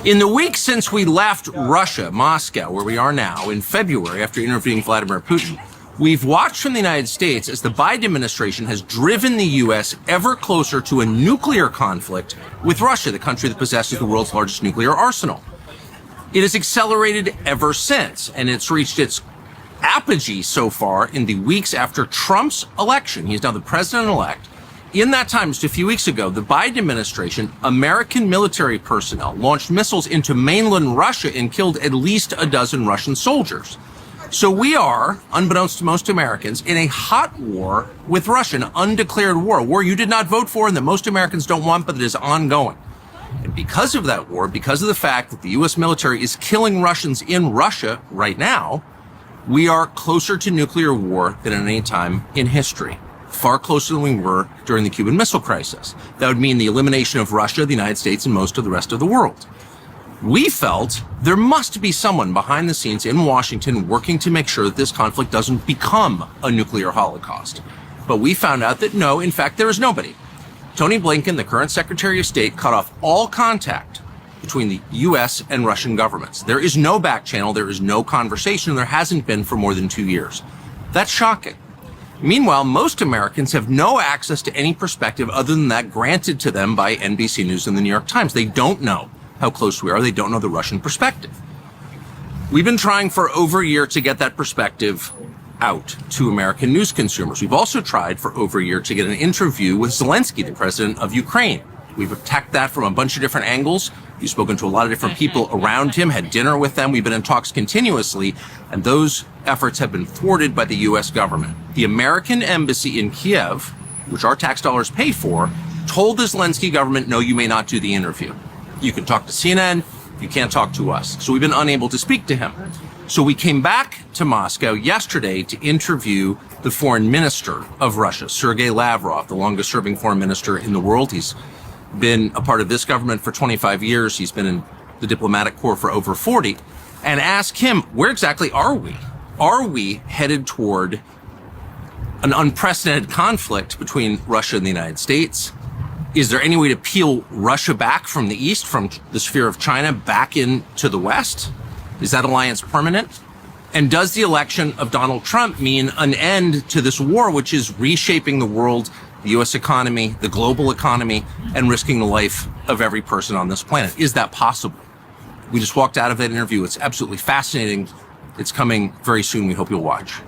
In the week since we left Russia, Moscow, where we are now, in February, after interviewing Vladimir Putin, we've watched from the United States as the Biden administration has driven the U.S. ever closer to a nuclear conflict with Russia, the country that possesses the world's largest nuclear arsenal. It has accelerated ever since, and it's reached its apogee so far in the weeks after Trump's election. He is now the president-elect. In that time, just a few weeks ago, the Biden administration, American military personnel, launched missiles into mainland Russia and killed at least a dozen Russian soldiers. So we are, unbeknownst to most Americans, in a hot war with Russia, an undeclared war, a war you did not vote for and that most Americans don't want, but that is ongoing. And because of that war, because of the fact that the U.S. military is killing Russians in Russia right now, we are closer to nuclear war than at any time in history. Far closer than we were during the Cuban Missile Crisis. That would mean the elimination of Russia, the United States, and most of the rest of the world. We felt there must be someone behind the scenes in Washington working to make sure that this conflict doesn't become a nuclear holocaust. But we found out that no, in fact, there is nobody. Tony Blinken, the current Secretary of State, cut off all contact between the U.S. and Russian governments. There is no back channel, there is no conversation, and there hasn't been for more than 2 years. That's shocking. Meanwhile, most Americans have no access to any perspective other than that granted to them by NBC News and the New York Times. They don't know how close we are. They don't know the Russian perspective. We've been trying for over a year to get that perspective out to American news consumers. We've also tried for over a year to get an interview with Zelensky, the president of Ukraine. We've attacked that from a bunch of different angles. We've spoken to a lot of different people around him, had dinner with them. We've been in talks continuously, and those efforts have been thwarted by the U.S. government. The American embassy in Kiev, which our tax dollars pay for, told the Zelensky government, no, you may not do the interview. You can talk to CNN, you can't talk to us. So we've been unable to speak to him. So we came back to Moscow yesterday to interview the foreign minister of Russia, Sergei Lavrov, the longest serving foreign minister in the world. He's been a part of this government for 25 years. He's been in the diplomatic corps for over 40. And ask him, where exactly are we? Are we headed toward an unprecedented conflict between Russia and the United States? Is there any way to peel Russia back from the east, from the sphere of China, back into the west? Is that alliance permanent? And does the election of Donald Trump mean an end to this war, which is reshaping the world, the U.S. economy, the global economy, and risking the life of every person on this planet? Is that possible? We just walked out of that interview. It's absolutely fascinating. It's coming very soon. We hope you'll watch.